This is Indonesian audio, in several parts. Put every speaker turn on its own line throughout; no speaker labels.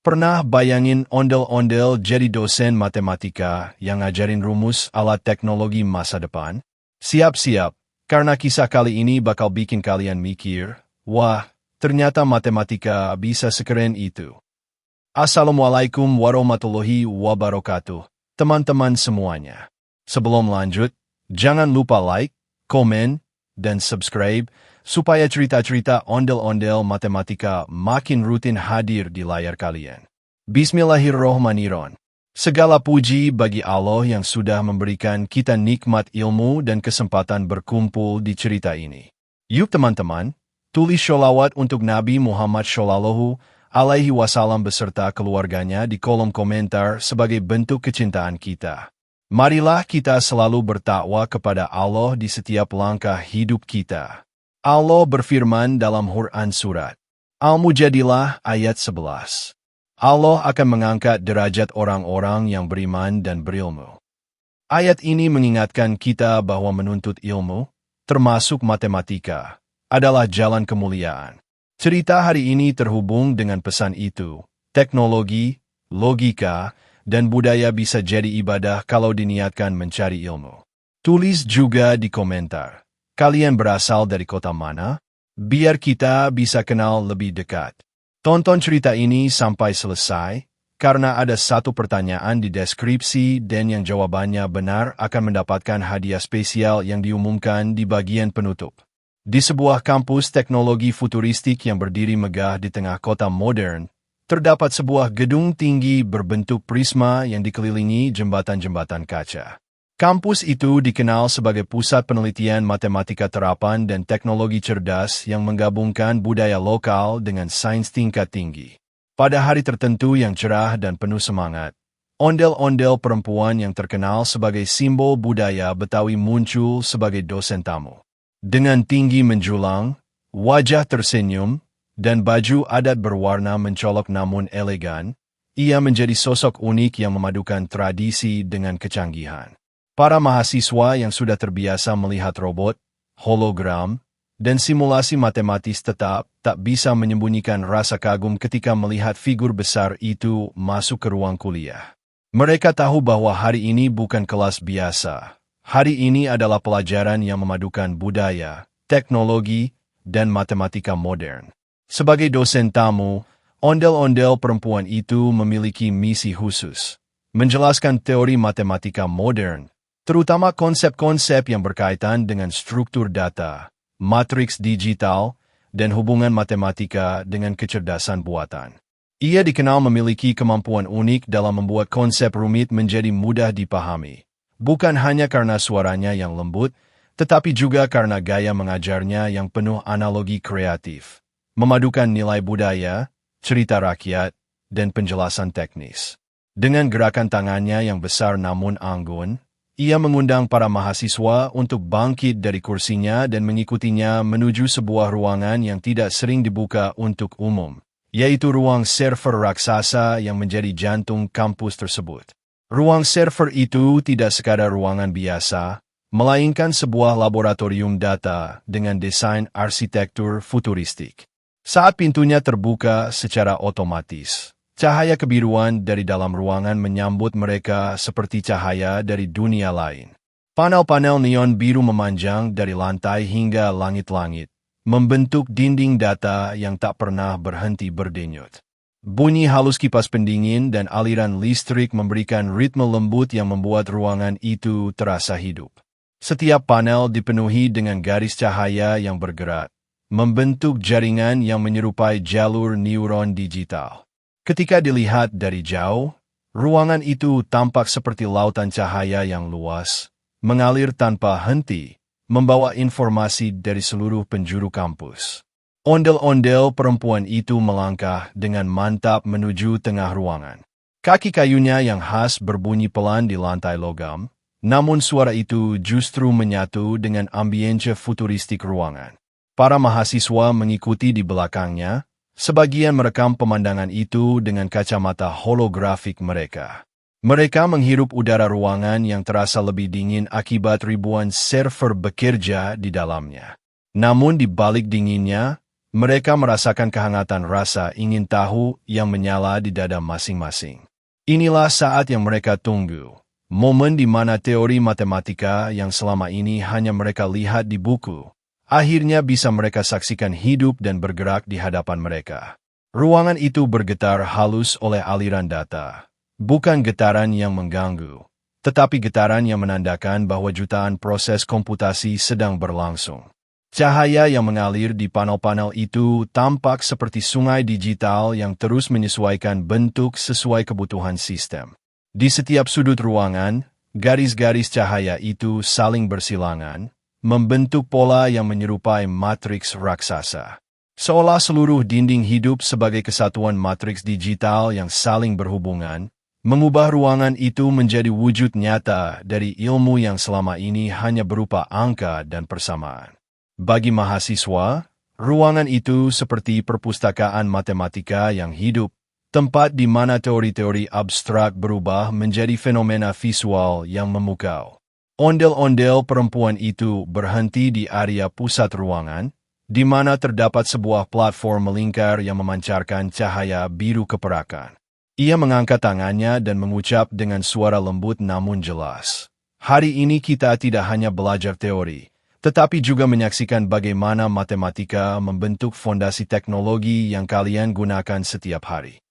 Pernah bayangin ondel-ondel jadi dosen matematika yang ngajarin rumus alat teknologi masa depan? Siap-siap, karena kisah kali ini bakal bikin kalian mikir, wah, ternyata matematika bisa sekeren itu. Assalamualaikum warahmatullahi wabarakatuh, teman-teman semuanya. Sebelum lanjut, jangan lupa like, komen, dan subscribe, supaya cerita-cerita ondel-ondel matematika makin rutin hadir di layar kalian. Bismillahirrohmanirrohim. Segala puji bagi Allah yang sudah memberikan kita nikmat ilmu dan kesempatan berkumpul di cerita ini. Yuk teman-teman, tulis sholawat untuk Nabi Muhammad Shallallahu Alaihi Wasallam beserta keluarganya di kolom komentar sebagai bentuk kecintaan kita. Marilah kita selalu bertakwa kepada Allah di setiap langkah hidup kita. Allah berfirman dalam Quran Surat Al-Mujadilah ayat 11. Allah akan mengangkat derajat orang-orang yang beriman dan berilmu. Ayat ini mengingatkan kita bahwa menuntut ilmu, termasuk matematika, adalah jalan kemuliaan. Cerita hari ini terhubung dengan pesan itu. Teknologi, logika, dan budaya bisa jadi ibadah kalau diniatkan mencari ilmu. Tulis juga di komentar. Kalian berasal dari kota mana? Biar kita bisa kenal lebih dekat. Tonton cerita ini sampai selesai, karena ada satu pertanyaan di deskripsi dan yang jawabannya benar akan mendapatkan hadiah spesial yang diumumkan di bagian penutup. Di sebuah kampus teknologi futuristik yang berdiri megah di tengah kota modern, terdapat sebuah gedung tinggi berbentuk prisma yang dikelilingi jembatan-jembatan kaca. Kampus itu dikenal sebagai pusat penelitian matematika terapan dan teknologi cerdas yang menggabungkan budaya lokal dengan sains tingkat tinggi. Pada hari tertentu yang cerah dan penuh semangat, ondel-ondel perempuan yang terkenal sebagai simbol budaya Betawi muncul sebagai dosen tamu. Dengan tinggi menjulang, wajah tersenyum, dan baju adat berwarna mencolok namun elegan, ia menjadi sosok unik yang memadukan tradisi dengan kecanggihan. Para mahasiswa yang sudah terbiasa melihat robot, hologram, dan simulasi matematis tetap tak bisa menyembunyikan rasa kagum ketika melihat figur besar itu masuk ke ruang kuliah. Mereka tahu bahwa hari ini bukan kelas biasa. Hari ini adalah pelajaran yang memadukan budaya, teknologi, dan matematika modern. Sebagai dosen tamu, ondel-ondel perempuan itu memiliki misi khusus, menjelaskan teori matematika modern, terutama konsep-konsep yang berkaitan dengan struktur data, matriks digital, dan hubungan matematika dengan kecerdasan buatan. Ia dikenal memiliki kemampuan unik dalam membuat konsep rumit menjadi mudah dipahami, bukan hanya karena suaranya yang lembut, tetapi juga karena gaya mengajarnya yang penuh analogi kreatif, memadukan nilai budaya, cerita rakyat, dan penjelasan teknis. Dengan gerakan tangannya yang besar namun anggun, ia mengundang para mahasiswa untuk bangkit dari kursinya dan mengikutinya menuju sebuah ruangan yang tidak sering dibuka untuk umum, yaitu ruang server raksasa yang menjadi jantung kampus tersebut. Ruang server itu tidak sekadar ruangan biasa, melainkan sebuah laboratorium data dengan desain arsitektur futuristik. Saat pintunya terbuka secara otomatis, cahaya kebiruan dari dalam ruangan menyambut mereka seperti cahaya dari dunia lain. Panel-panel neon biru memanjang dari lantai hingga langit-langit, membentuk dinding data yang tak pernah berhenti berdenyut. Bunyi halus kipas pendingin dan aliran listrik memberikan ritme lembut yang membuat ruangan itu terasa hidup. Setiap panel dipenuhi dengan garis cahaya yang bergerak, membentuk jaringan yang menyerupai jalur neuron digital. Ketika dilihat dari jauh, ruangan itu tampak seperti lautan cahaya yang luas, mengalir tanpa henti, membawa informasi dari seluruh penjuru kampus. Ondel-ondel perempuan itu melangkah dengan mantap menuju tengah ruangan. Kaki kayunya yang khas berbunyi pelan di lantai logam, namun suara itu justru menyatu dengan ambience futuristik ruangan. Para mahasiswa mengikuti di belakangnya, sebagian merekam pemandangan itu dengan kacamata holografik mereka. Mereka menghirup udara ruangan yang terasa lebih dingin akibat ribuan server bekerja di dalamnya. Namun di balik dinginnya, Mereka merasakan kehangatan rasa ingin tahu yang menyala di dada masing-masing. Inilah saat yang mereka tunggu. Momen di mana teori matematika yang selama ini hanya mereka lihat di buku, akhirnya bisa mereka saksikan hidup dan bergerak di hadapan mereka. Ruangan itu bergetar halus oleh aliran data. Bukan getaran yang mengganggu, tetapi getaran yang menandakan bahwa jutaan proses komputasi sedang berlangsung. Cahaya yang mengalir di panel-panel itu tampak seperti sungai digital yang terus menyesuaikan bentuk sesuai kebutuhan sistem. Di setiap sudut ruangan, garis-garis cahaya itu saling bersilangan, membentuk pola yang menyerupai matriks raksasa. Seolah seluruh dinding hidup sebagai kesatuan matriks digital yang saling berhubungan, mengubah ruangan itu menjadi wujud nyata dari ilmu yang selama ini hanya berupa angka dan persamaan. Bagi mahasiswa, ruangan itu seperti perpustakaan matematika yang hidup, tempat di mana teori-teori abstrak berubah menjadi fenomena visual yang memukau. Ondel-ondel perempuan itu berhenti di area pusat ruangan, di mana terdapat sebuah platform melingkar yang memancarkan cahaya biru keperakan. Ia mengangkat tangannya dan mengucap dengan suara lembut namun jelas. Hari ini kita tidak hanya belajar teori, tetapi juga menyaksikan bagaimana matematika membentuk fondasi teknologi yang kalian gunakan setiap hari.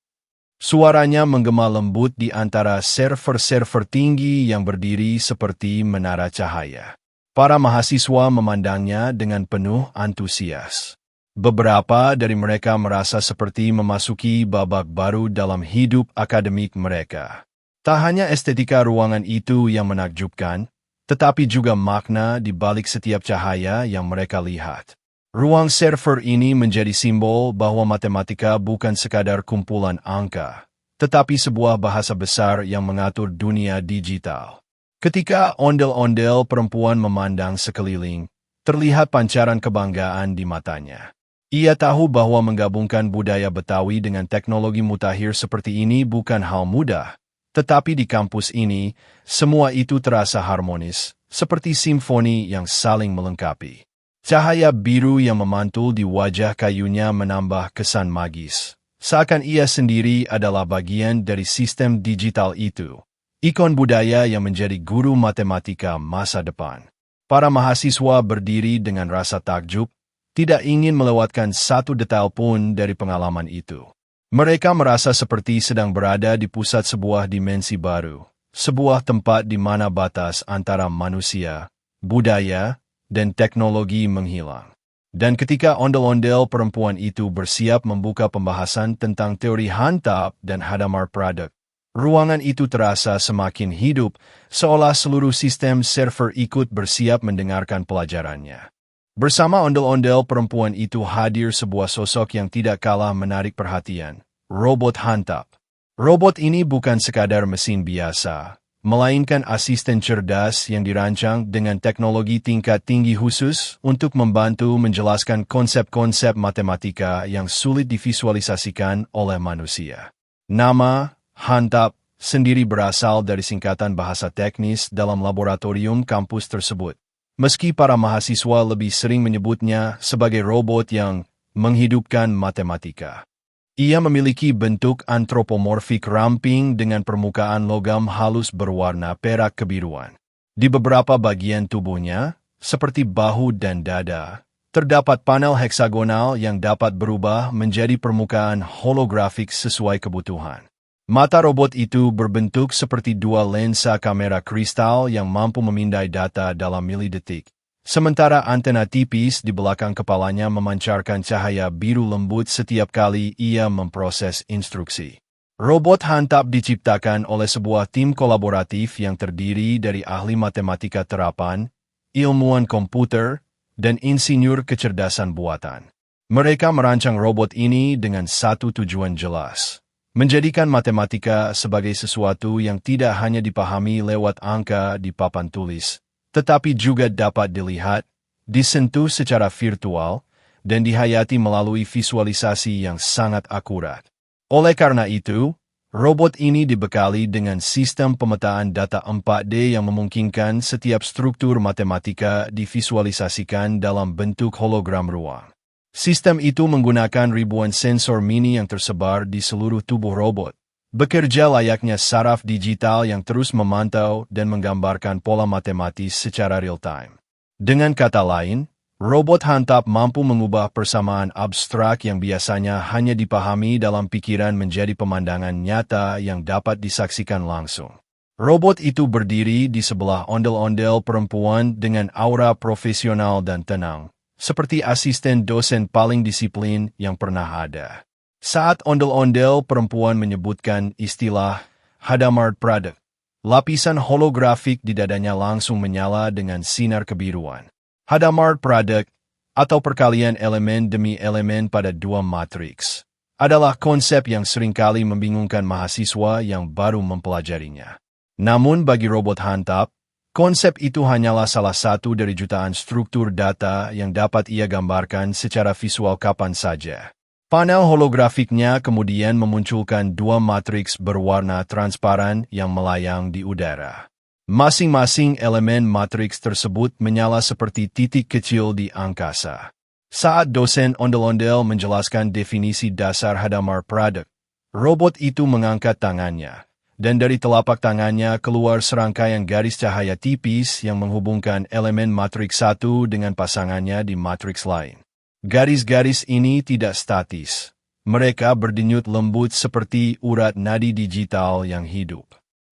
Suaranya menggema lembut di antara server-server tinggi yang berdiri seperti menara cahaya. Para mahasiswa memandangnya dengan penuh antusias. Beberapa dari mereka merasa seperti memasuki babak baru dalam hidup akademik mereka. Tak hanya estetika ruangan itu yang menakjubkan, tetapi juga makna di balik setiap cahaya yang mereka lihat. Ruang server ini menjadi simbol bahwa matematika bukan sekadar kumpulan angka, tetapi sebuah bahasa besar yang mengatur dunia digital. Ketika ondel-ondel perempuan memandang sekeliling, terlihat pancaran kebanggaan di matanya. Ia tahu bahwa menggabungkan budaya Betawi dengan teknologi mutakhir seperti ini bukan hal mudah, tetapi di kampus ini, semua itu terasa harmonis, seperti simfoni yang saling melengkapi. Cahaya biru yang memantul di wajah kayunya menambah kesan magis, seakan ia sendiri adalah bagian dari sistem digital itu. Ikon budaya yang menjadi guru matematika masa depan. Para mahasiswa berdiri dengan rasa takjub, tidak ingin melewatkan satu detail pun dari pengalaman itu. Mereka merasa seperti sedang berada di pusat sebuah dimensi baru, sebuah tempat di mana batas antara manusia, budaya, dan teknologi menghilang. Dan ketika ondel-ondel perempuan itu bersiap membuka pembahasan tentang teori Hadamard dan Hadamard product, ruangan itu terasa semakin hidup, seolah seluruh sistem server ikut bersiap mendengarkan pelajarannya. Bersama ondel-ondel perempuan itu hadir sebuah sosok yang tidak kalah menarik perhatian, robot Hadamard. Robot ini bukan sekadar mesin biasa, melainkan asisten cerdas yang dirancang dengan teknologi tingkat tinggi khusus untuk membantu menjelaskan konsep-konsep matematika yang sulit divisualisasikan oleh manusia. Nama Hadamard sendiri berasal dari singkatan bahasa teknis dalam laboratorium kampus tersebut. Meski para mahasiswa lebih sering menyebutnya sebagai robot yang menghidupkan matematika. Ia memiliki bentuk antropomorfik ramping dengan permukaan logam halus berwarna perak kebiruan. Di beberapa bagian tubuhnya, seperti bahu dan dada, terdapat panel heksagonal yang dapat berubah menjadi permukaan holografik sesuai kebutuhan. Mata robot itu berbentuk seperti dua lensa kamera kristal yang mampu memindai data dalam milidetik. Sementara antena tipis di belakang kepalanya memancarkan cahaya biru lembut setiap kali ia memproses instruksi. Robot Hadamard diciptakan oleh sebuah tim kolaboratif yang terdiri dari ahli matematika terapan, ilmuwan komputer, dan insinyur kecerdasan buatan. Mereka merancang robot ini dengan satu tujuan jelas. Menjadikan matematika sebagai sesuatu yang tidak hanya dipahami lewat angka di papan tulis, tetapi juga dapat dilihat, disentuh secara virtual, dan dihayati melalui visualisasi yang sangat akurat. Oleh karena itu, robot ini dibekali dengan sistem pemetaan data 4D yang memungkinkan setiap struktur matematika divisualisasikan dalam bentuk hologram ruang. Sistem itu menggunakan ribuan sensor mini yang tersebar di seluruh tubuh robot. Bekerja layaknya saraf digital yang terus memantau dan menggambarkan pola matematis secara real-time. Dengan kata lain, robot handap mampu mengubah persamaan abstrak yang biasanya hanya dipahami dalam pikiran menjadi pemandangan nyata yang dapat disaksikan langsung. Robot itu berdiri di sebelah ondel-ondel perempuan dengan aura profesional dan tenang, seperti asisten dosen paling disiplin yang pernah ada. Saat ondel-ondel perempuan menyebutkan istilah Hadamard Product, lapisan holografik di dadanya langsung menyala dengan sinar kebiruan. Hadamard Product, atau perkalian elemen demi elemen pada dua matriks, adalah konsep yang seringkali membingungkan mahasiswa yang baru mempelajarinya. Namun bagi robot handap, konsep itu hanyalah salah satu dari jutaan struktur data yang dapat ia gambarkan secara visual kapan saja. Panel holografiknya kemudian memunculkan dua matriks berwarna transparan yang melayang di udara. Masing-masing elemen matriks tersebut menyala seperti titik kecil di angkasa. Saat dosen ondel-ondel menjelaskan definisi dasar Hadamard Product, robot itu mengangkat tangannya, dan dari telapak tangannya keluar serangkaian garis cahaya tipis yang menghubungkan elemen matriks satu dengan pasangannya di matriks lain. Garis-garis ini tidak statis. Mereka berdenyut lembut seperti urat nadi digital yang hidup.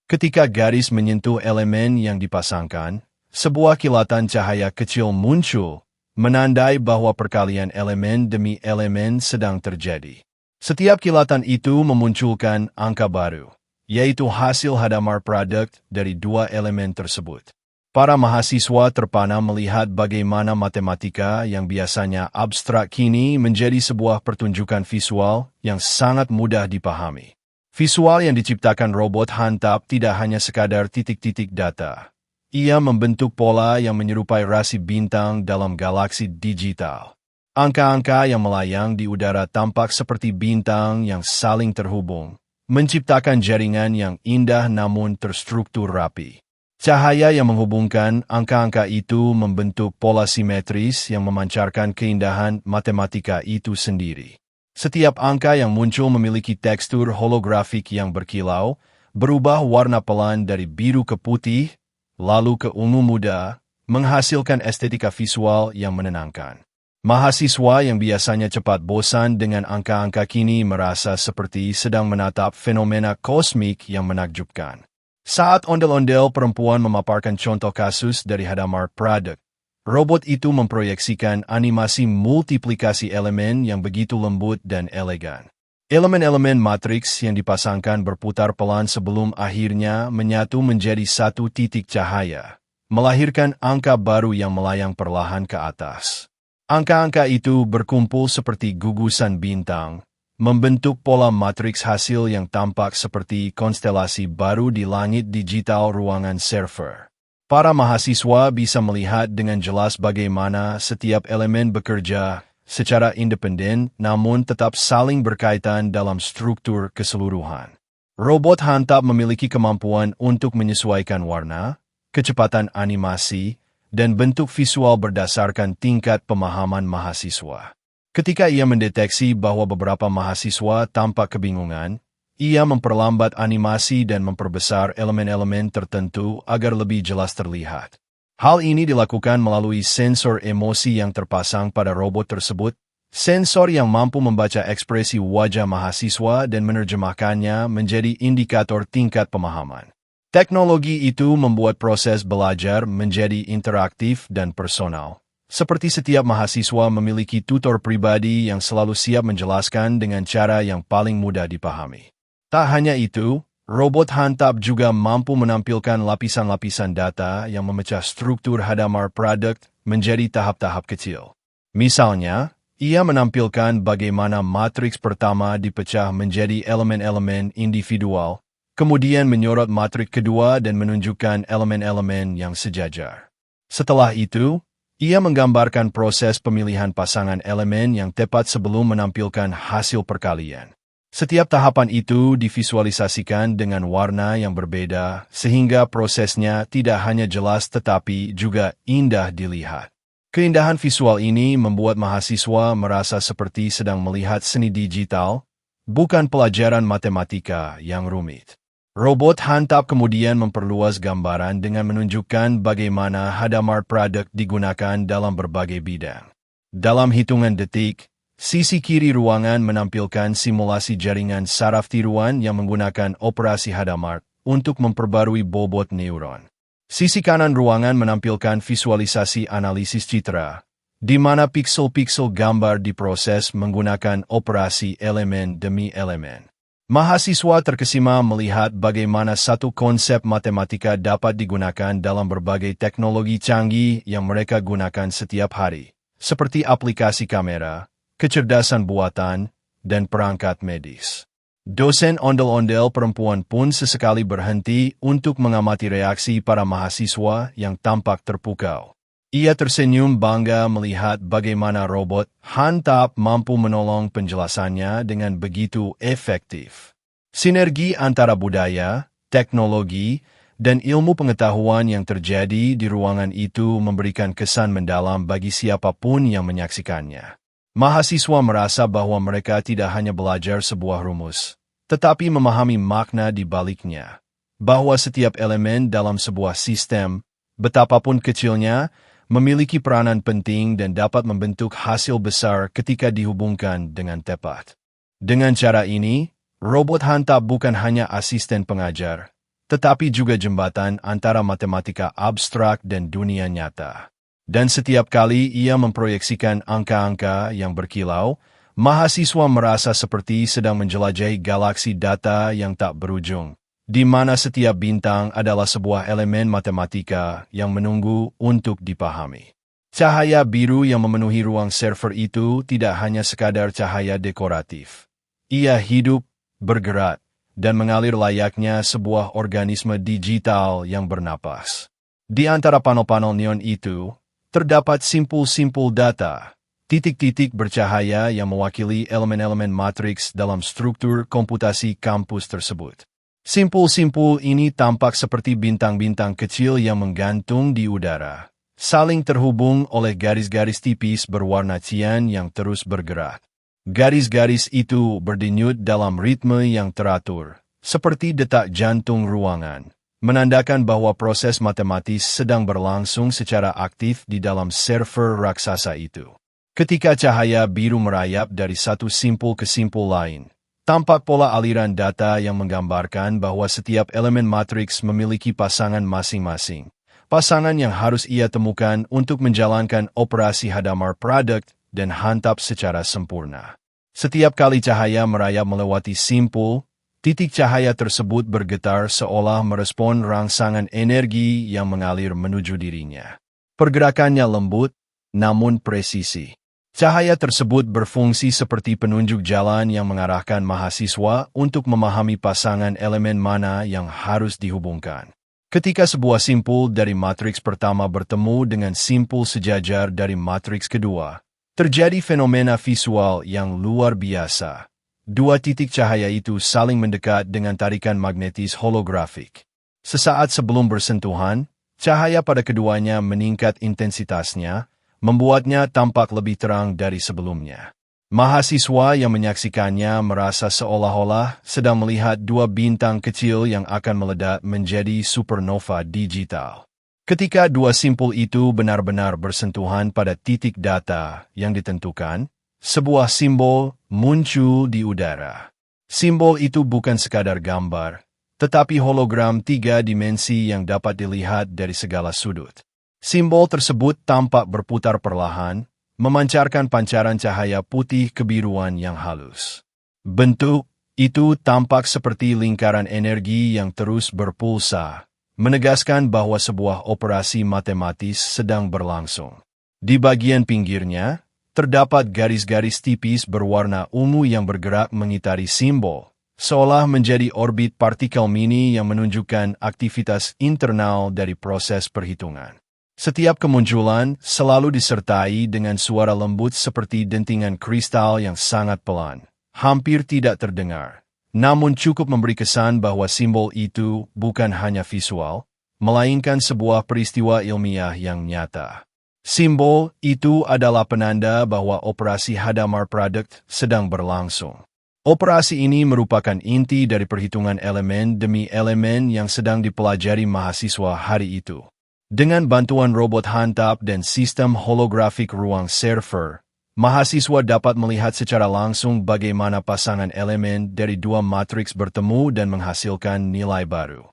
Ketika garis menyentuh elemen yang dipasangkan, sebuah kilatan cahaya kecil muncul, menandai bahwa perkalian elemen demi elemen sedang terjadi. Setiap kilatan itu memunculkan angka baru, yaitu hasil Hadamard Product dari dua elemen tersebut. Para mahasiswa terpana melihat bagaimana matematika yang biasanya abstrak kini menjadi sebuah pertunjukan visual yang sangat mudah dipahami. Visual yang diciptakan robot handap tidak hanya sekadar titik-titik data. Ia membentuk pola yang menyerupai rasi bintang dalam galaksi digital. Angka-angka yang melayang di udara tampak seperti bintang yang saling terhubung, menciptakan jaringan yang indah namun terstruktur rapi. Cahaya yang menghubungkan angka-angka itu membentuk pola simetris yang memancarkan keindahan matematika itu sendiri. Setiap angka yang muncul memiliki tekstur holografik yang berkilau, berubah warna pelan dari biru ke putih, lalu ke ungu muda, menghasilkan estetika visual yang menenangkan. Mahasiswa yang biasanya cepat bosan dengan angka-angka kini merasa seperti sedang menatap fenomena kosmik yang menakjubkan. Saat ondel-ondel perempuan memaparkan contoh kasus dari Hadamard Product, robot itu memproyeksikan animasi multiplikasi elemen yang begitu lembut dan elegan. Elemen-elemen matriks yang dipasangkan berputar pelan sebelum akhirnya menyatu menjadi satu titik cahaya, melahirkan angka baru yang melayang perlahan ke atas. Angka-angka itu berkumpul seperti gugusan bintang, membentuk pola matriks hasil yang tampak seperti konstelasi baru di langit digital ruangan server. Para mahasiswa bisa melihat dengan jelas bagaimana setiap elemen bekerja secara independen namun tetap saling berkaitan dalam struktur keseluruhan. Robot handap memiliki kemampuan untuk menyesuaikan warna, kecepatan animasi, dan bentuk visual berdasarkan tingkat pemahaman mahasiswa. Ketika ia mendeteksi bahwa beberapa mahasiswa tampak kebingungan, ia memperlambat animasi dan memperbesar elemen-elemen tertentu agar lebih jelas terlihat. Hal ini dilakukan melalui sensor emosi yang terpasang pada robot tersebut, sensor yang mampu membaca ekspresi wajah mahasiswa dan menerjemahkannya menjadi indikator tingkat pemahaman. Teknologi itu membuat proses belajar menjadi interaktif dan personal. Seperti setiap mahasiswa memiliki tutor pribadi yang selalu siap menjelaskan dengan cara yang paling mudah dipahami. Tak hanya itu, robot handap juga mampu menampilkan lapisan-lapisan data yang memecah struktur Hadamard Product menjadi tahap-tahap kecil. Misalnya, ia menampilkan bagaimana matriks pertama dipecah menjadi elemen-elemen individual, kemudian menyorot matriks kedua dan menunjukkan elemen-elemen yang sejajar. Setelah itu, ia menggambarkan proses pemilihan pasangan elemen yang tepat sebelum menampilkan hasil perkalian. Setiap tahapan itu divisualisasikan dengan warna yang berbeda, sehingga prosesnya tidak hanya jelas tetapi juga indah dilihat. Keindahan visual ini membuat mahasiswa merasa seperti sedang melihat seni digital, bukan pelajaran matematika yang rumit. Robot Hantap kemudian memperluas gambaran dengan menunjukkan bagaimana Hadamard Product digunakan dalam berbagai bidang. Dalam hitungan detik, sisi kiri ruangan menampilkan simulasi jaringan saraf tiruan yang menggunakan operasi Hadamard untuk memperbarui bobot neuron. Sisi kanan ruangan menampilkan visualisasi analisis citra, di mana piksel-piksel gambar diproses menggunakan operasi elemen demi elemen. Mahasiswa terkesima melihat bagaimana satu konsep matematika dapat digunakan dalam berbagai teknologi canggih yang mereka gunakan setiap hari, seperti aplikasi kamera, kecerdasan buatan, dan perangkat medis. Dosen ondel-ondel perempuan pun sesekali berhenti untuk mengamati reaksi para mahasiswa yang tampak terpukau. Ia tersenyum bangga melihat bagaimana robot Hantap mampu menolong penjelasannya dengan begitu efektif. Sinergi antara budaya, teknologi, dan ilmu pengetahuan yang terjadi di ruangan itu memberikan kesan mendalam bagi siapapun yang menyaksikannya. Mahasiswa merasa bahwa mereka tidak hanya belajar sebuah rumus, tetapi memahami makna di baliknya. Bahwa setiap elemen dalam sebuah sistem, betapapun kecilnya, memiliki peranan penting dan dapat membentuk hasil besar ketika dihubungkan dengan tepat. Dengan cara ini, robot Hantap bukan hanya asisten pengajar, tetapi juga jembatan antara matematika abstrak dan dunia nyata. Dan setiap kali ia memproyeksikan angka-angka yang berkilau, mahasiswa merasa seperti sedang menjelajahi galaksi data yang tak berujung, di mana setiap bintang adalah sebuah elemen matematika yang menunggu untuk dipahami. Cahaya biru yang memenuhi ruang server itu tidak hanya sekadar cahaya dekoratif. Ia hidup, bergerak, dan mengalir layaknya sebuah organisme digital yang bernapas. Di antara panel-panel neon itu, terdapat simpul-simpul data, titik-titik bercahaya yang mewakili elemen-elemen matriks dalam struktur komputasi kampus tersebut. Simpul-simpul ini tampak seperti bintang-bintang kecil yang menggantung di udara, saling terhubung oleh garis-garis tipis berwarna cian yang terus bergerak. Garis-garis itu berdenyut dalam ritme yang teratur, seperti detak jantung ruangan, menandakan bahwa proses matematis sedang berlangsung secara aktif di dalam server raksasa itu. Ketika cahaya biru merayap dari satu simpul ke simpul lain, tampak pola aliran data yang menggambarkan bahwa setiap elemen matriks memiliki pasangan masing-masing. Pasangan yang harus ia temukan untuk menjalankan operasi Hadamard Product dan Hantap secara sempurna. Setiap kali cahaya merayap melewati simpul, titik cahaya tersebut bergetar seolah merespon rangsangan energi yang mengalir menuju dirinya. Pergerakannya lembut, namun presisi. Cahaya tersebut berfungsi seperti penunjuk jalan yang mengarahkan mahasiswa untuk memahami pasangan elemen mana yang harus dihubungkan. Ketika sebuah simpul dari matriks pertama bertemu dengan simpul sejajar dari matriks kedua, terjadi fenomena visual yang luar biasa. Dua titik cahaya itu saling mendekat dengan tarikan magnetis holografik. Sesaat sebelum bersentuhan, cahaya pada keduanya meningkat intensitasnya, membuatnya tampak lebih terang dari sebelumnya. Mahasiswa yang menyaksikannya merasa seolah-olah sedang melihat dua bintang kecil yang akan meledak menjadi supernova digital. Ketika dua simpul itu benar-benar bersentuhan pada titik data yang ditentukan, sebuah simbol muncul di udara. Simbol itu bukan sekadar gambar, tetapi hologram 3 dimensi yang dapat dilihat dari segala sudut. Simbol tersebut tampak berputar perlahan, memancarkan pancaran cahaya putih kebiruan yang halus. Bentuk itu tampak seperti lingkaran energi yang terus berpulsa, menegaskan bahwa sebuah operasi matematis sedang berlangsung. Di bagian pinggirnya, terdapat garis-garis tipis berwarna ungu yang bergerak mengitari simbol, seolah menjadi orbit partikel mini yang menunjukkan aktivitas internal dari proses perhitungan. Setiap kemunculan selalu disertai dengan suara lembut seperti dentingan kristal yang sangat pelan, hampir tidak terdengar, namun cukup memberi kesan bahwa simbol itu bukan hanya visual, melainkan sebuah peristiwa ilmiah yang nyata. Simbol itu adalah penanda bahwa operasi Hadamard Product sedang berlangsung. Operasi ini merupakan inti dari perhitungan elemen demi elemen yang sedang dipelajari mahasiswa hari itu. Dengan bantuan robot handap dan sistem holografik ruang server, mahasiswa dapat melihat secara langsung bagaimana pasangan elemen dari dua matriks bertemu dan menghasilkan nilai baru.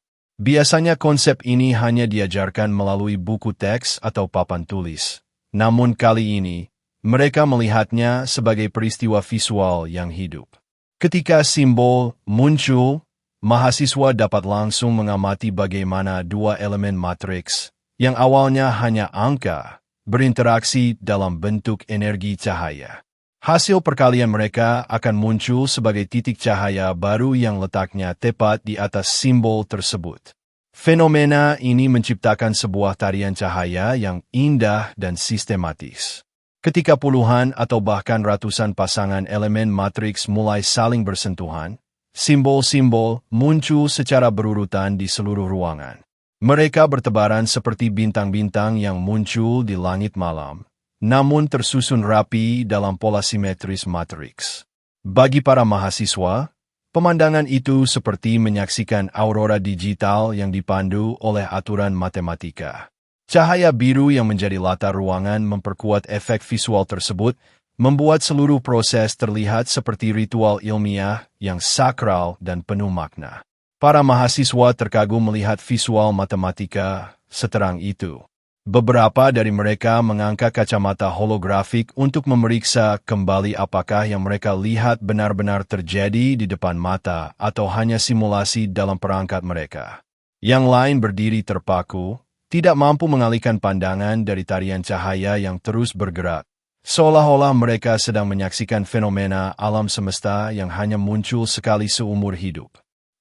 Biasanya konsep ini hanya diajarkan melalui buku teks atau papan tulis. Namun kali ini, mereka melihatnya sebagai peristiwa visual yang hidup. Ketika simbol muncul, mahasiswa dapat langsung mengamati bagaimana dua elemen matriks, yang awalnya hanya angka, berinteraksi dalam bentuk energi cahaya. Hasil perkalian mereka akan muncul sebagai titik cahaya baru yang letaknya tepat di atas simbol tersebut. Fenomena ini menciptakan sebuah tarian cahaya yang indah dan sistematis. Ketika puluhan atau bahkan ratusan pasangan elemen matriks mulai saling bersentuhan, simbol-simbol muncul secara berurutan di seluruh ruangan. Mereka bertebaran seperti bintang-bintang yang muncul di langit malam, namun tersusun rapi dalam pola simetris matriks. Bagi para mahasiswa, pemandangan itu seperti menyaksikan aurora digital yang dipandu oleh aturan matematika. Cahaya biru yang menjadi latar ruangan memperkuat efek visual tersebut, membuat seluruh proses terlihat seperti ritual ilmiah yang sakral dan penuh makna. Para mahasiswa terkagum melihat visual matematika seterang itu. Beberapa dari mereka mengangkat kacamata holografik untuk memeriksa kembali apakah yang mereka lihat benar-benar terjadi di depan mata atau hanya simulasi dalam perangkat mereka. Yang lain berdiri terpaku, tidak mampu mengalihkan pandangan dari tarian cahaya yang terus bergerak, seolah-olah mereka sedang menyaksikan fenomena alam semesta yang hanya muncul sekali seumur hidup.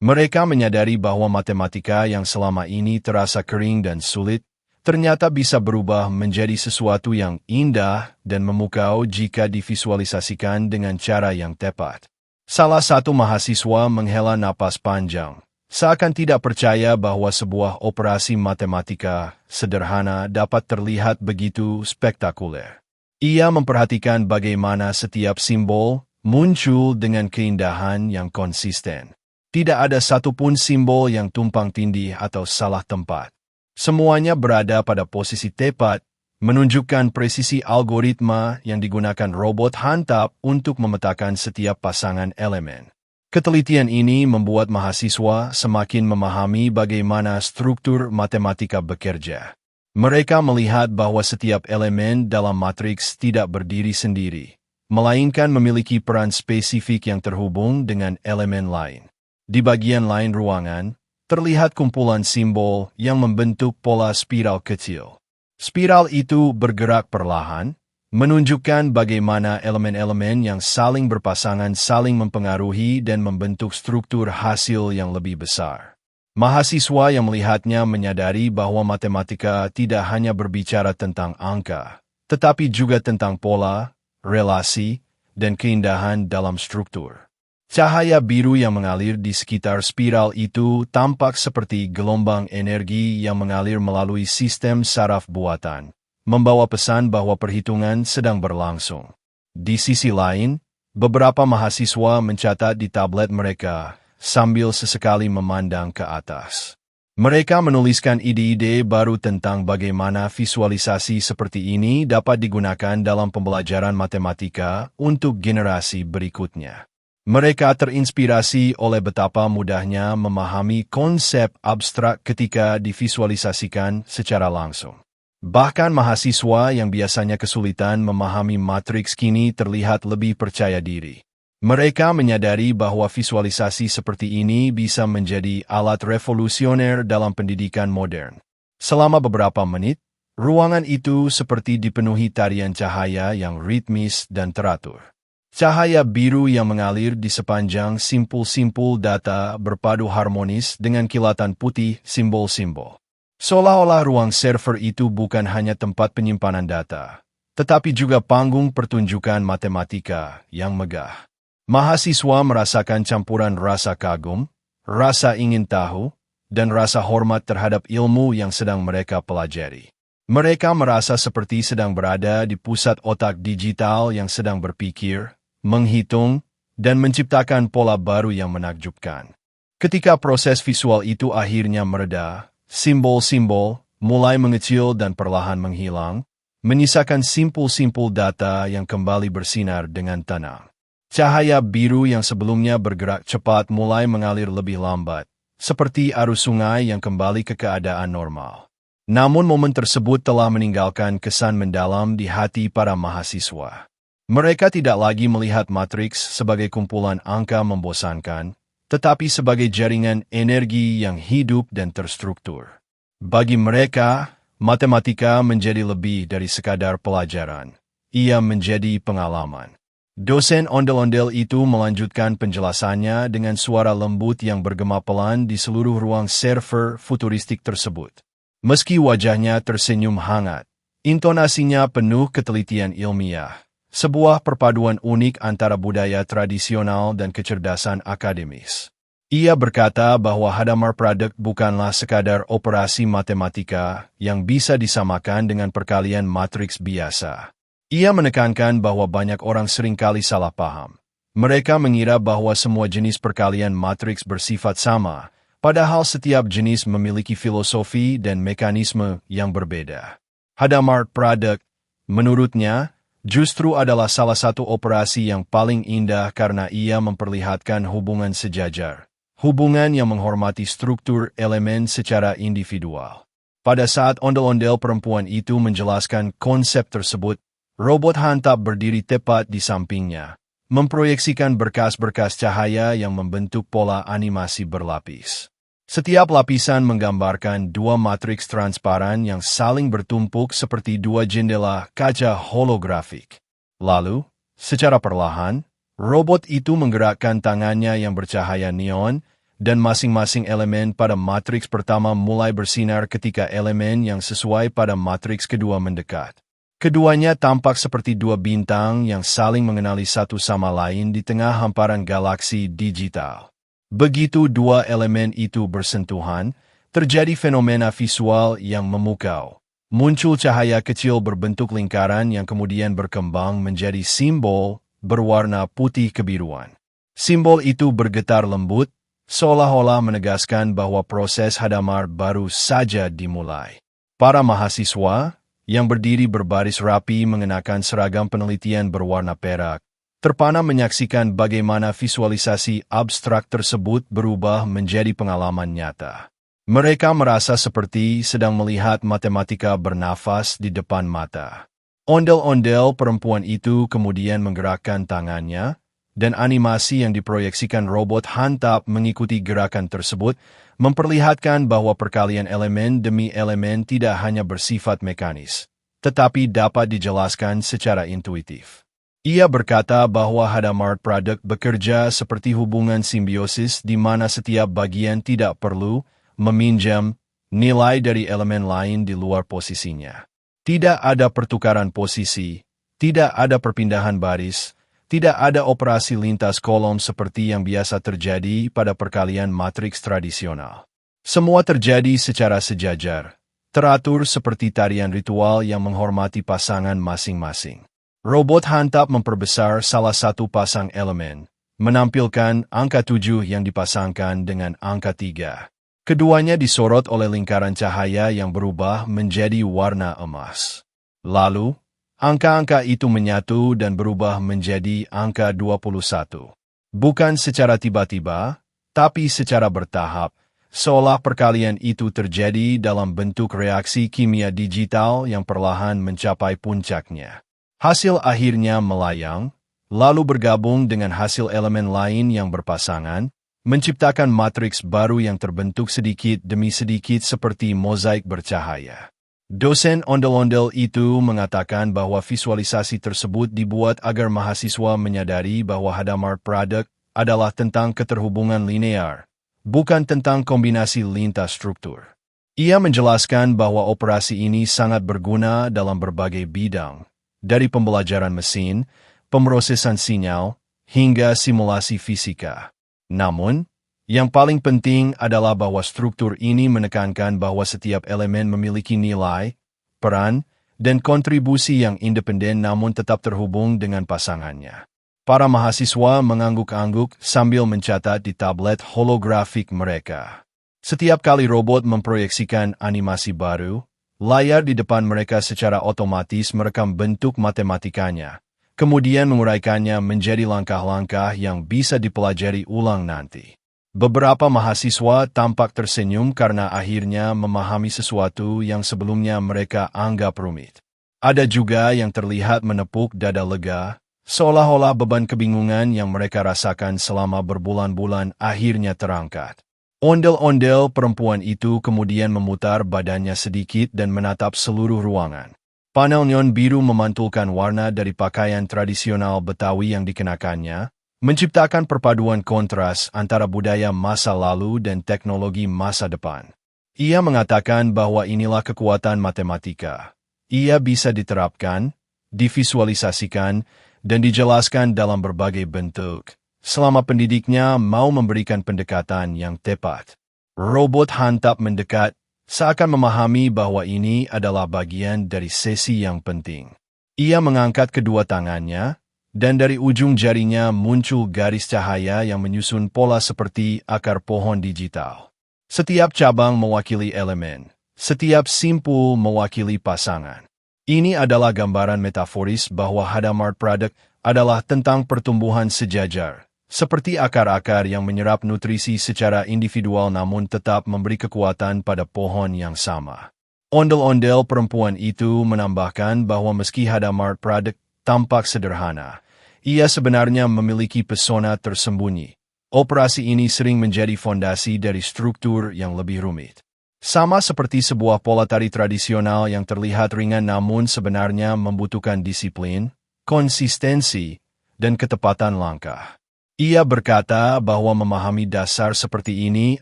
Mereka menyadari bahwa matematika yang selama ini terasa kering dan sulit, ternyata bisa berubah menjadi sesuatu yang indah dan memukau jika divisualisasikan dengan cara yang tepat. Salah satu mahasiswa menghela napas panjang, seakan tidak percaya bahwa sebuah operasi matematika sederhana dapat terlihat begitu spektakuler. Ia memperhatikan bagaimana setiap simbol muncul dengan keindahan yang konsisten. Tidak ada satupun simbol yang tumpang tindih atau salah tempat. Semuanya berada pada posisi tepat, menunjukkan presisi algoritma yang digunakan robot handap untuk memetakan setiap pasangan elemen. Ketelitian ini membuat mahasiswa semakin memahami bagaimana struktur matematika bekerja. Mereka melihat bahwa setiap elemen dalam matriks tidak berdiri sendiri, melainkan memiliki peran spesifik yang terhubung dengan elemen lain. Di bagian lain ruangan, terlihat kumpulan simbol yang membentuk pola spiral kecil. Spiral itu bergerak perlahan, menunjukkan bagaimana elemen-elemen yang saling berpasangan saling mempengaruhi dan membentuk struktur hasil yang lebih besar. Mahasiswa yang melihatnya menyadari bahwa matematika tidak hanya berbicara tentang angka, tetapi juga tentang pola, relasi, dan keindahan dalam struktur. Cahaya biru yang mengalir di sekitar spiral itu tampak seperti gelombang energi yang mengalir melalui sistem saraf buatan, membawa pesan bahwa perhitungan sedang berlangsung. Di sisi lain, beberapa mahasiswa mencatat di tablet mereka sambil sesekali memandang ke atas. Mereka menuliskan ide-ide baru tentang bagaimana visualisasi seperti ini dapat digunakan dalam pembelajaran matematika untuk generasi berikutnya. Mereka terinspirasi oleh betapa mudahnya memahami konsep abstrak ketika divisualisasikan secara langsung. Bahkan mahasiswa yang biasanya kesulitan memahami matriks kini terlihat lebih percaya diri. Mereka menyadari bahwa visualisasi seperti ini bisa menjadi alat revolusioner dalam pendidikan modern. Selama beberapa menit, ruangan itu seperti dipenuhi tarian cahaya yang ritmis dan teratur. Cahaya biru yang mengalir di sepanjang simpul-simpul data berpadu harmonis dengan kilatan putih simbol-simbol. Seolah-olah ruang server itu bukan hanya tempat penyimpanan data, tetapi juga panggung pertunjukan matematika yang megah. Mahasiswa merasakan campuran rasa kagum, rasa ingin tahu, dan rasa hormat terhadap ilmu yang sedang mereka pelajari. Mereka merasa seperti sedang berada di pusat otak digital yang sedang berpikir, menghitung, dan menciptakan pola baru yang menakjubkan. Ketika proses visual itu akhirnya mereda, simbol-simbol mulai mengecil dan perlahan menghilang, menyisakan simpul-simpul data yang kembali bersinar dengan tenang. Cahaya biru yang sebelumnya bergerak cepat mulai mengalir lebih lambat, seperti arus sungai yang kembali ke keadaan normal. Namun momen tersebut telah meninggalkan kesan mendalam di hati para mahasiswa. Mereka tidak lagi melihat matriks sebagai kumpulan angka membosankan, tetapi sebagai jaringan energi yang hidup dan terstruktur. Bagi mereka, matematika menjadi lebih dari sekadar pelajaran. Ia menjadi pengalaman. Dosen ondel-ondel itu melanjutkan penjelasannya dengan suara lembut yang bergema pelan di seluruh ruang server futuristik tersebut. Meski wajahnya tersenyum hangat, intonasinya penuh ketelitian ilmiah, sebuah perpaduan unik antara budaya tradisional dan kecerdasan akademis. Ia berkata bahwa Hadamard Product bukanlah sekadar operasi matematika yang bisa disamakan dengan perkalian matriks biasa. Ia menekankan bahwa banyak orang seringkali salah paham. Mereka mengira bahwa semua jenis perkalian matriks bersifat sama, padahal setiap jenis memiliki filosofi dan mekanisme yang berbeda. Hadamard Product, menurutnya, justru adalah salah satu operasi yang paling indah karena ia memperlihatkan hubungan sejajar, hubungan yang menghormati struktur elemen secara individual. Pada saat ondel-ondel perempuan itu menjelaskan konsep tersebut, robot handap berdiri tepat di sampingnya, memproyeksikan berkas-berkas cahaya yang membentuk pola animasi berlapis. Setiap lapisan menggambarkan dua matriks transparan yang saling bertumpuk seperti dua jendela kaca holografik. Lalu, secara perlahan, robot itu menggerakkan tangannya yang bercahaya neon, dan masing-masing elemen pada matriks pertama mulai bersinar ketika elemen yang sesuai pada matriks kedua mendekat. Keduanya tampak seperti dua bintang yang saling mengenali satu sama lain di tengah hamparan galaksi digital. Begitu dua elemen itu bersentuhan, terjadi fenomena visual yang memukau. Muncul cahaya kecil berbentuk lingkaran yang kemudian berkembang menjadi simbol berwarna putih kebiruan. Simbol itu bergetar lembut, seolah-olah menegaskan bahwa proses Hadamard baru saja dimulai. Para mahasiswa yang berdiri berbaris rapi mengenakan seragam penelitian berwarna perak, terpana menyaksikan bagaimana visualisasi abstrak tersebut berubah menjadi pengalaman nyata. Mereka merasa seperti sedang melihat matematika bernafas di depan mata. Ondel-ondel perempuan itu kemudian menggerakkan tangannya, dan animasi yang diproyeksikan robot handap mengikuti gerakan tersebut, memperlihatkan bahwa perkalian elemen demi elemen tidak hanya bersifat mekanis, tetapi dapat dijelaskan secara intuitif. Ia berkata bahwa Hadamard Product bekerja seperti hubungan simbiosis di mana setiap bagian tidak perlu meminjam nilai dari elemen lain di luar posisinya. Tidak ada pertukaran posisi, tidak ada perpindahan baris, tidak ada operasi lintas kolom seperti yang biasa terjadi pada perkalian matriks tradisional. Semua terjadi secara sejajar, teratur seperti tarian ritual yang menghormati pasangan masing-masing. Robot handap memperbesar salah satu pasang elemen, menampilkan angka 7 yang dipasangkan dengan angka 3. Keduanya disorot oleh lingkaran cahaya yang berubah menjadi warna emas. Lalu, angka-angka itu menyatu dan berubah menjadi angka 21. Bukan secara tiba-tiba, tapi secara bertahap, seolah perkalian itu terjadi dalam bentuk reaksi kimia digital yang perlahan mencapai puncaknya. Hasil akhirnya melayang, lalu bergabung dengan hasil elemen lain yang berpasangan, menciptakan matriks baru yang terbentuk sedikit demi sedikit seperti mozaik bercahaya. Dosen ondel-ondel itu mengatakan bahwa visualisasi tersebut dibuat agar mahasiswa menyadari bahwa Hadamard Product adalah tentang keterhubungan linear, bukan tentang kombinasi lintas struktur. Ia menjelaskan bahwa operasi ini sangat berguna dalam berbagai bidang, dari pembelajaran mesin, pemrosesan sinyal, hingga simulasi fisika. Namun, yang paling penting adalah bahwa struktur ini menekankan bahwa setiap elemen memiliki nilai, peran, dan kontribusi yang independen namun tetap terhubung dengan pasangannya. Para mahasiswa mengangguk-angguk sambil mencatat di tablet holografik mereka. Setiap kali robot memproyeksikan animasi baru, layar di depan mereka secara otomatis merekam bentuk matematikanya, kemudian menguraikannya menjadi langkah-langkah yang bisa dipelajari ulang nanti. Beberapa mahasiswa tampak tersenyum karena akhirnya memahami sesuatu yang sebelumnya mereka anggap rumit. Ada juga yang terlihat menepuk dada lega, seolah-olah beban kebingungan yang mereka rasakan selama berbulan-bulan akhirnya terangkat. Ondel-ondel perempuan itu kemudian memutar badannya sedikit dan menatap seluruh ruangan. Panel neon biru memantulkan warna dari pakaian tradisional Betawi yang dikenakannya, menciptakan perpaduan kontras antara budaya masa lalu dan teknologi masa depan. Ia mengatakan bahwa inilah kekuatan matematika. Ia bisa diterapkan, divisualisasikan, dan dijelaskan dalam berbagai bentuk, selama pendidiknya mau memberikan pendekatan yang tepat. Robot Hantap mendekat, seakan memahami bahwa ini adalah bagian dari sesi yang penting. Ia mengangkat kedua tangannya, dan dari ujung jarinya muncul garis cahaya yang menyusun pola seperti akar pohon digital. Setiap cabang mewakili elemen, setiap simpul mewakili pasangan. Ini adalah gambaran metaforis bahwa Hadamard Product adalah tentang pertumbuhan sejajar, seperti akar-akar yang menyerap nutrisi secara individual namun tetap memberi kekuatan pada pohon yang sama. Ondel-ondel perempuan itu menambahkan bahwa meski Hadamard Product tampak sederhana, ia sebenarnya memiliki pesona tersembunyi. Operasi ini sering menjadi fondasi dari struktur yang lebih rumit. Sama seperti sebuah pola tari tradisional yang terlihat ringan namun sebenarnya membutuhkan disiplin, konsistensi, dan ketepatan langkah. Ia berkata bahwa memahami dasar seperti ini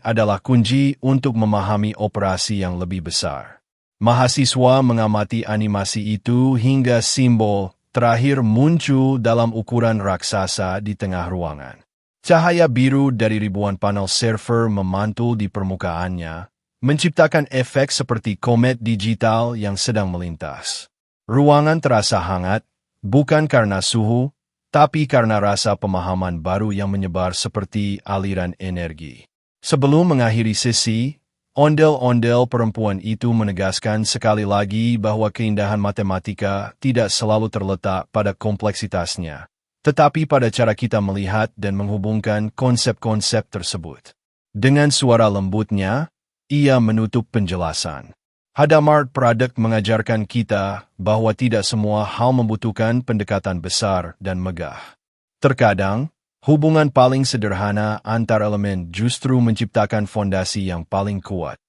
adalah kunci untuk memahami operasi yang lebih besar. Mahasiswa mengamati animasi itu hingga simbol terakhir muncul dalam ukuran raksasa di tengah ruangan. Cahaya biru dari ribuan panel server memantul di permukaannya, menciptakan efek seperti komet digital yang sedang melintas. Ruangan terasa hangat, bukan karena suhu, tapi karena rasa pemahaman baru yang menyebar seperti aliran energi. Sebelum mengakhiri sesi, ondel-ondel perempuan itu menegaskan sekali lagi bahwa keindahan matematika tidak selalu terletak pada kompleksitasnya, tetapi pada cara kita melihat dan menghubungkan konsep-konsep tersebut. Dengan suara lembutnya, ia menutup penjelasan. Hadamard Product mengajarkan kita bahwa tidak semua hal membutuhkan pendekatan besar dan megah. Terkadang, hubungan paling sederhana antar elemen justru menciptakan fondasi yang paling kuat.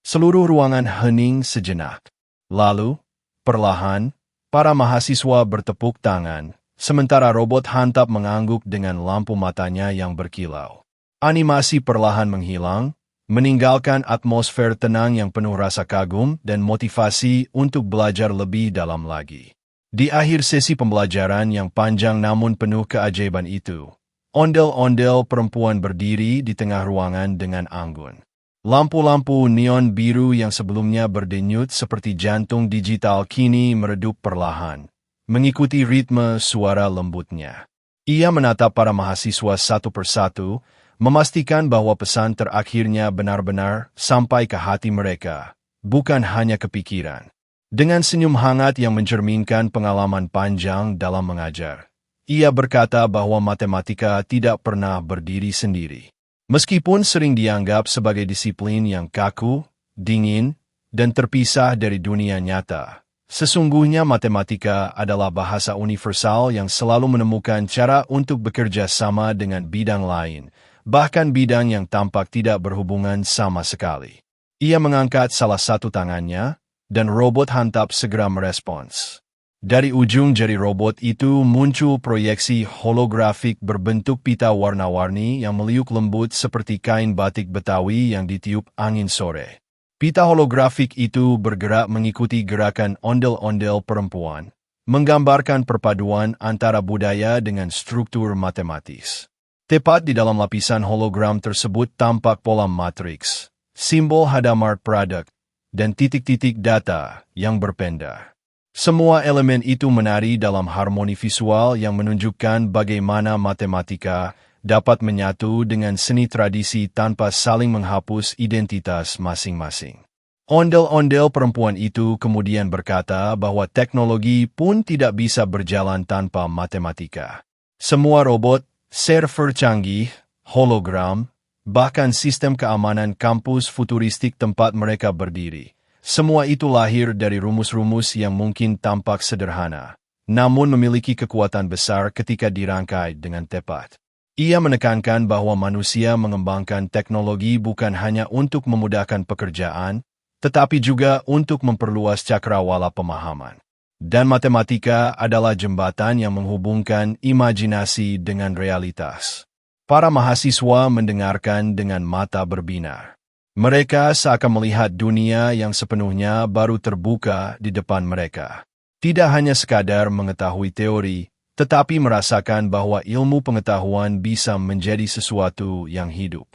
Seluruh ruangan hening sejenak. Lalu, perlahan, para mahasiswa bertepuk tangan, sementara robot Hantap mengangguk dengan lampu matanya yang berkilau. Animasi perlahan menghilang, meninggalkan atmosfer tenang yang penuh rasa kagum dan motivasi untuk belajar lebih dalam lagi. Di akhir sesi pembelajaran yang panjang namun penuh keajaiban itu, ondel-ondel perempuan berdiri di tengah ruangan dengan anggun. Lampu-lampu neon biru yang sebelumnya berdenyut seperti jantung digital kini meredup perlahan, mengikuti ritme suara lembutnya. Ia menatap para mahasiswa satu persatu, memastikan bahwa pesan terakhirnya benar-benar sampai ke hati mereka, bukan hanya kepikiran. Dengan senyum hangat yang mencerminkan pengalaman panjang dalam mengajar, ia berkata bahwa matematika tidak pernah berdiri sendiri. Meskipun sering dianggap sebagai disiplin yang kaku, dingin, dan terpisah dari dunia nyata, sesungguhnya matematika adalah bahasa universal yang selalu menemukan cara untuk bekerja sama dengan bidang lain, bahkan bidang yang tampak tidak berhubungan sama sekali. Ia mengangkat salah satu tangannya, dan robot Hantap segera merespons. Dari ujung jari robot itu muncul proyeksi holografik berbentuk pita warna-warni yang meliuk lembut seperti kain batik Betawi yang ditiup angin sore. Pita holografik itu bergerak mengikuti gerakan ondel-ondel perempuan, menggambarkan perpaduan antara budaya dengan struktur matematis. Tepat di dalam lapisan hologram tersebut tampak pola matriks, simbol Hadamard Product, dan titik-titik data yang berpenda. Semua elemen itu menari dalam harmoni visual yang menunjukkan bagaimana matematika dapat menyatu dengan seni tradisi tanpa saling menghapus identitas masing-masing. Ondel-ondel perempuan itu kemudian berkata bahwa teknologi pun tidak bisa berjalan tanpa matematika. Semua robot, server canggih, hologram, bahkan sistem keamanan kampus futuristik tempat mereka berdiri. Semua itu lahir dari rumus-rumus yang mungkin tampak sederhana, namun memiliki kekuatan besar ketika dirangkai dengan tepat. Ia menekankan bahwa manusia mengembangkan teknologi bukan hanya untuk memudahkan pekerjaan, tetapi juga untuk memperluas cakrawala pemahaman. Dan matematika adalah jembatan yang menghubungkan imajinasi dengan realitas. Para mahasiswa mendengarkan dengan mata berbinar. Mereka seakan melihat dunia yang sepenuhnya baru terbuka di depan mereka. Tidak hanya sekadar mengetahui teori, tetapi merasakan bahwa ilmu pengetahuan bisa menjadi sesuatu yang hidup.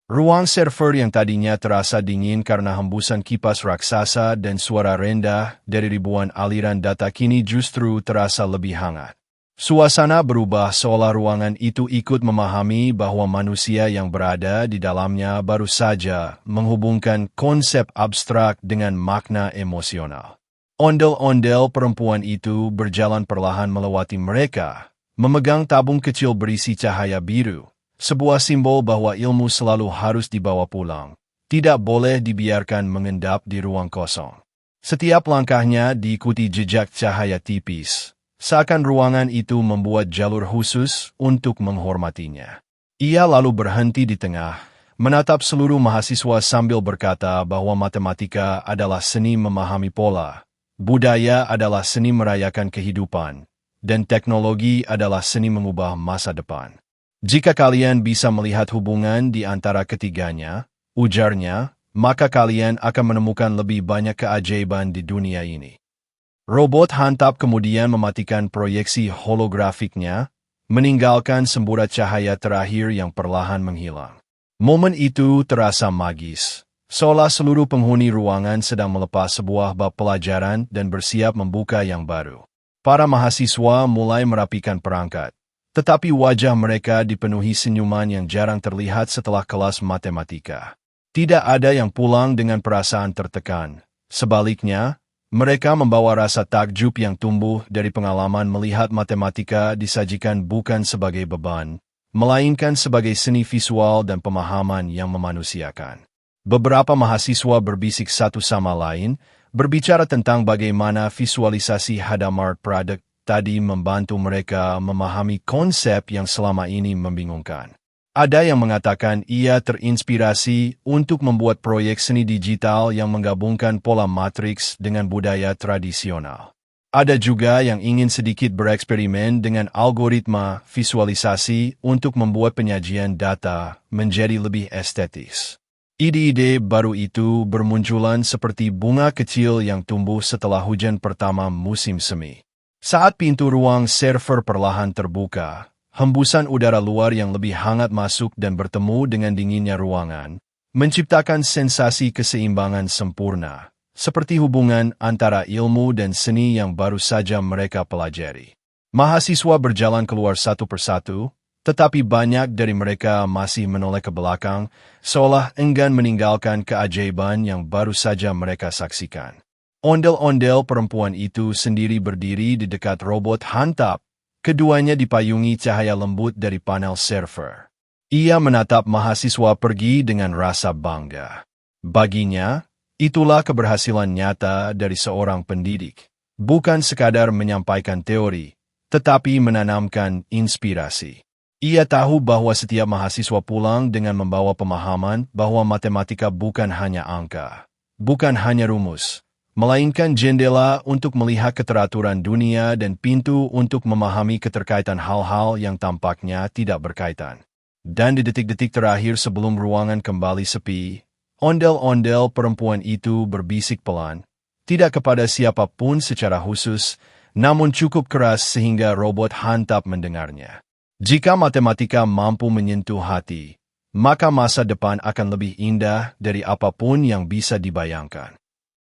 Ruang server yang tadinya terasa dingin karena hembusan kipas raksasa dan suara rendah dari ribuan aliran data kini justru terasa lebih hangat. Suasana berubah seolah ruangan itu ikut memahami bahwa manusia yang berada di dalamnya baru saja menghubungkan konsep abstrak dengan makna emosional. Ondel-ondel perempuan itu berjalan perlahan melewati mereka, memegang tabung kecil berisi cahaya biru, sebuah simbol bahwa ilmu selalu harus dibawa pulang, tidak boleh dibiarkan mengendap di ruang kosong. Setiap langkahnya diikuti jejak cahaya tipis. Seakan ruangan itu membuat jalur khusus untuk menghormatinya. Ia lalu berhenti di tengah, menatap seluruh mahasiswa sambil berkata bahwa matematika adalah seni memahami pola, budaya adalah seni merayakan kehidupan, dan teknologi adalah seni mengubah masa depan. Jika kalian bisa melihat hubungan di antara ketiganya, ujarnya, maka kalian akan menemukan lebih banyak keajaiban di dunia ini. Robot Hantap kemudian mematikan proyeksi holografiknya, meninggalkan semburat cahaya terakhir yang perlahan menghilang. Momen itu terasa magis, seolah seluruh penghuni ruangan sedang melepas sebuah bab pelajaran dan bersiap membuka yang baru. Para mahasiswa mulai merapikan perangkat, tetapi wajah mereka dipenuhi senyuman yang jarang terlihat setelah kelas matematika. Tidak ada yang pulang dengan perasaan tertekan. Sebaliknya, mereka membawa rasa takjub yang tumbuh dari pengalaman melihat matematika disajikan bukan sebagai beban, melainkan sebagai seni visual dan pemahaman yang memanusiakan. Beberapa mahasiswa berbisik satu sama lain, berbicara tentang bagaimana visualisasi Hadamard Product tadi membantu mereka memahami konsep yang selama ini membingungkan. Ada yang mengatakan ia terinspirasi untuk membuat proyek seni digital yang menggabungkan pola matriks dengan budaya tradisional. Ada juga yang ingin sedikit bereksperimen dengan algoritma visualisasi untuk membuat penyajian data menjadi lebih estetis. Ide-ide baru itu bermunculan seperti bunga kecil yang tumbuh setelah hujan pertama musim semi. Saat pintu ruang server perlahan terbuka, hembusan udara luar yang lebih hangat masuk dan bertemu dengan dinginnya ruangan, menciptakan sensasi keseimbangan sempurna, seperti hubungan antara ilmu dan seni yang baru saja mereka pelajari. Mahasiswa berjalan keluar satu persatu, tetapi banyak dari mereka masih menoleh ke belakang, seolah enggan meninggalkan keajaiban yang baru saja mereka saksikan. Ondel-ondel perempuan itu sendiri berdiri di dekat robot Hantap. Keduanya dipayungi cahaya lembut dari panel server. Ia menatap mahasiswa pergi dengan rasa bangga. Baginya, itulah keberhasilan nyata dari seorang pendidik. Bukan sekadar menyampaikan teori, tetapi menanamkan inspirasi. Ia tahu bahwa setiap mahasiswa pulang dengan membawa pemahaman bahwa matematika bukan hanya angka, bukan hanya rumus, melainkan jendela untuk melihat keteraturan dunia dan pintu untuk memahami keterkaitan hal-hal yang tampaknya tidak berkaitan. Dan di detik-detik terakhir sebelum ruangan kembali sepi, ondel-ondel perempuan itu berbisik pelan, tidak kepada siapapun secara khusus, namun cukup keras sehingga robot Hantap mendengarnya. Jika matematika mampu menyentuh hati, maka masa depan akan lebih indah dari apapun yang bisa dibayangkan.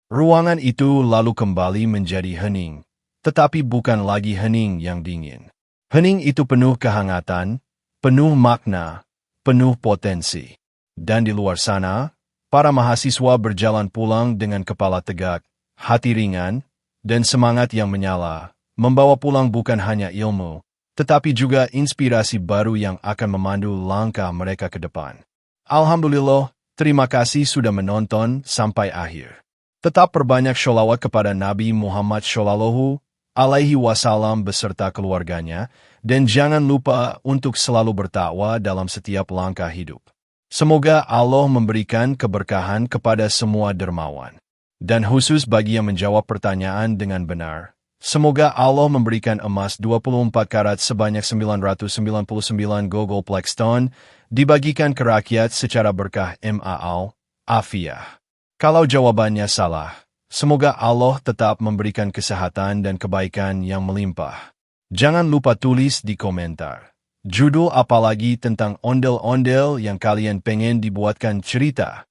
Ruangan itu lalu kembali menjadi hening, tetapi bukan lagi hening yang dingin. Hening itu penuh kehangatan, penuh makna, penuh potensi. Dan di luar sana, para mahasiswa berjalan pulang dengan kepala tegak, hati ringan, dan semangat yang menyala, membawa pulang bukan hanya ilmu, tetapi juga inspirasi baru yang akan memandu langkah mereka ke depan. Alhamdulillah, terima kasih sudah menonton sampai akhir. Tetap perbanyak sholawat kepada Nabi Muhammad Shallallahu Alaihi Wasallam beserta keluarganya, dan jangan lupa untuk selalu bertakwa dalam setiap langkah hidup. Semoga Allah memberikan keberkahan kepada semua dermawan. Dan khusus bagi yang menjawab pertanyaan dengan benar, semoga Allah memberikan emas 24 karat sebanyak 999 Googleplex ton, dibagikan ke rakyat secara berkah ma'al, afiah. Kalau jawabannya salah, semoga Allah tetap memberikan kesehatan dan kebaikan yang melimpah. Jangan lupa tulis di komentar judul apalagi tentang ondel-ondel yang kalian pengen dibuatkan cerita.